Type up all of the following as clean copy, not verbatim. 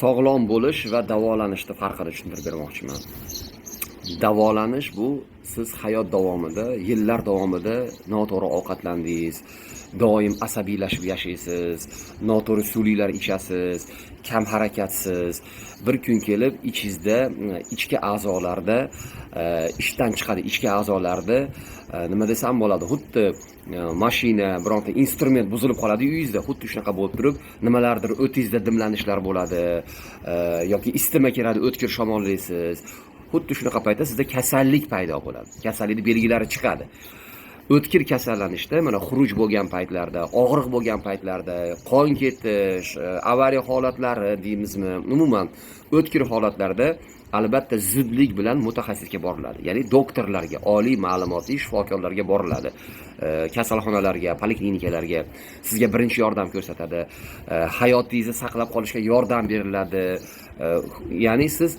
Sog'lom bo'lish va davolanishning farqini tushuntirib bermoqchiman. Davolanish bu siz hayot davomida, yillar davomida noto'g'ri ovqatlandingiz, doim asabiylashib yashaysiz, noto'g'ri suvlilar ichasiz, kam harakatsiz. Bir kun kelib ichingizda ichki a'zolarda ishdan chiqadi, ichki a'zolarda nima desam bo'ladi, xuddi mashina, bironta instrument buzilib qoladi uyingizda, xuddi shunaqa bo'lib turib, nimalardir o'tingizda dimlanishlar bo'ladi, yoki isitma kiradi, o'tkir shamollaysiz. Xuddi shunaqa paytda sizda kasallik paydo bo'ladi. Kasallikning belgilari chiqadi. O'tkir kasallanishda mana xuruj bo'lgan paytlarda, og'riq bo'lgan paytlarda, qon ketish, avariya holatlari deymizmi, umuman o'tkir holatlarda albatta zudlik bilan mutaxassisga boriladi. Ya'ni doktorlarga, oliy ma'lumotli shifokorlarga boriladi. Kasalxonalarga, poliklinikalarga sizga birinchi yordam ko'rsatadi. Hayotingizni saqlab qolishga yordam beriladi. Ya'ni siz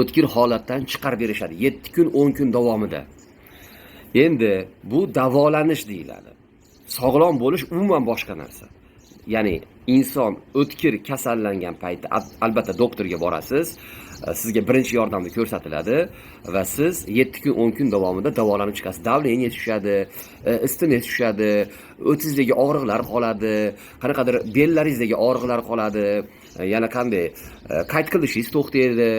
o'tkir holatdan chiqarib berishadi 7 kun, 10 kun davomida. Endi bu davolanish deyiladi. Sog'lom bo'lish umuman boshqa narsa. Ya'ni inson o'tkir kasallangan paytda albatta doktorga borasiz, sizga birinchi yordamni ko'rsatiladi va siz 7 kun, 10 kun davomida davolanib chiqasiz. Davleniya tushadi, isitma tushadi, o'tingizdagi og'riqlar qoladi, qanaqadir bellaringizdagi og'riqlar qoladi, yana qanday qayt qilishingiz to'xtaydi.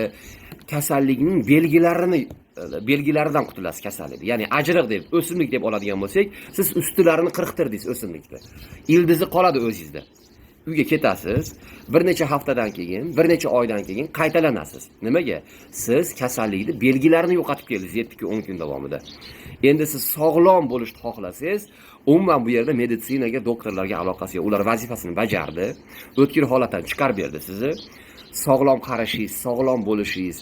Kasallikning belgilaridan qutulasiz kasallikni. Ya'ni ajriq deb, o'simlik deb oladigan bo'lsak, siz ustilarini qirqtirdingiz o'simlikni. Ildizi qoladi o'zingizda. Uyga ketasiz, bir necha haftadan keyin, bir necha oydan keyin qaytalanasiz. Nimaga? Siz kasallikning belgilarini yo'qotib keldingiz 7 kun, 10 kun davomida. Endi siz sog'lom bo'lishni xohlasangiz, umuman bu yerda meditsinaga, doktorlarga aloqasi yo'q. Ular vazifasini bajardi, o'tkir holatdan chiqarib berdi sizni. Sog'lom qarashingiz, sog'lom bo'lishingiz,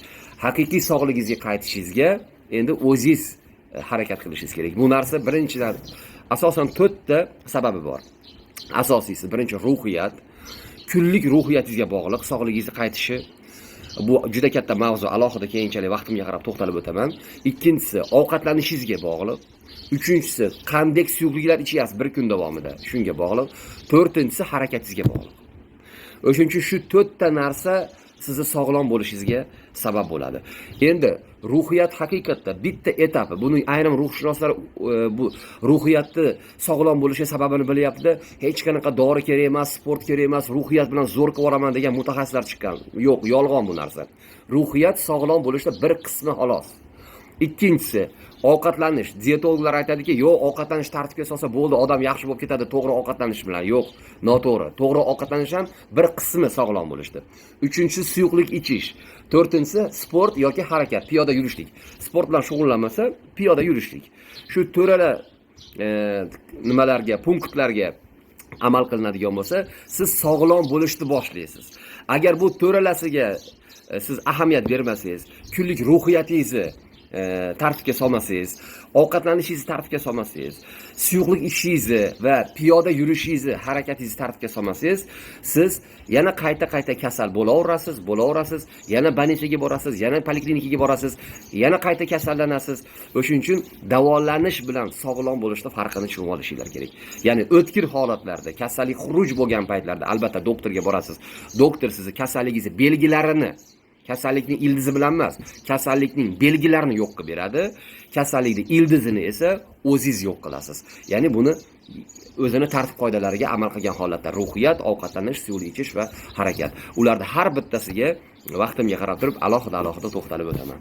haqiqiy sog'ligingizga qaytishingizga endi o'zingiz harakat qilishingiz kerak. Bu narsa birinchidan asosan 4 ta sababi bor. Asosiysi birinchi ruhiyat, kunlik ruhiyatingizga bog'liq sog'ligingizni qaytishi. Bu juda katta mavzu, alohida keyinchalik vaqtimga qarab to'xtalib o'taman. Ikkinchisi ovqatlanishingizga bog'liq. Uchinchisi qanday suyuqliklar ichyapsiz bir kun davomida, shunga bog'liq. To'rtinchisi harakatingizga bog'liq. O'shuning uchun shu 4 ta narsa sizni sog'lom bo'lishingizga sabab bo'ladi. Endi ruhiyat haqiqatda bitta etapi. Buni ayrim ruhshunoslar bu ruhiyatni sog'lom bo'lishi sababini bilyapti. Hech qanaqa dori kerak emas, sport kerak emas, ruhiyat bilan zo'r qilaman degan mutaxassislar chiqqan. Yo'q, yolg'on bu narsa. Ruhiyat sog'lom bo'lishda bir qismi xolos. Ikkinchisi ovqatlanish. Dietologlar aytadiki, yo'q, ovqatlanish tartibga solsa bo'ldi, odam yaxshi bo'lib ketadi to'g'ri ovqatlanish bilan. Yo'q, noto'g'ri. To'g'ri ovqatlanish ham bir qismi sog'lom bo'lishdi. Uchinchisi suyuqlik ichish. To'rtinchisi sport yoki harakat, piyoda yurishlik. Sport bilan shug'ullanmasa, piyoda yurishlik. Shu to'rala nimalarga, punktlarga amal qilinadigan bo'lsa, siz sog'lom bo'lishni boshlaysiz. Agar bu to'ralasiga siz ahamiyat bermasangiz, kunlik ruhiyatingizni tartibga solmasangiz, ovqatlanishingizni tartibga solmasangiz, suyuqlik ichishingizni va piyoda yurishingizni, harakatingizni tartibga solmasangiz, siz yana qayta kasal bo'laverasiz, yana больницаga borasiz, yana poliklinikaga borasiz, yana qayta kasallanasiz. O'shuning uchun davolanish bilan sog'lom bo'lishni farqini tushunib olishinglar kerak. Ya'ni o'tkir holatlarda, kasallik xuruj bo'lgan paytlarda albatta doktorga borasiz. Doktor sizni kasalligingizni belgilarini, kasallikning ildizi bilan emas, kasallikning belgilarini yo'q qilib beradi. Kasallikning ildizini esa o'zingiz yo'q qilasiz. Ya'ni buni o'zini tartib qoidalariga amal qilgan holatda ruhiyat, ovqatlanish, suvli ichish va harakat. Ularda har bittasiga vaqtimga qarab turib alohida to'xtalib o'taman.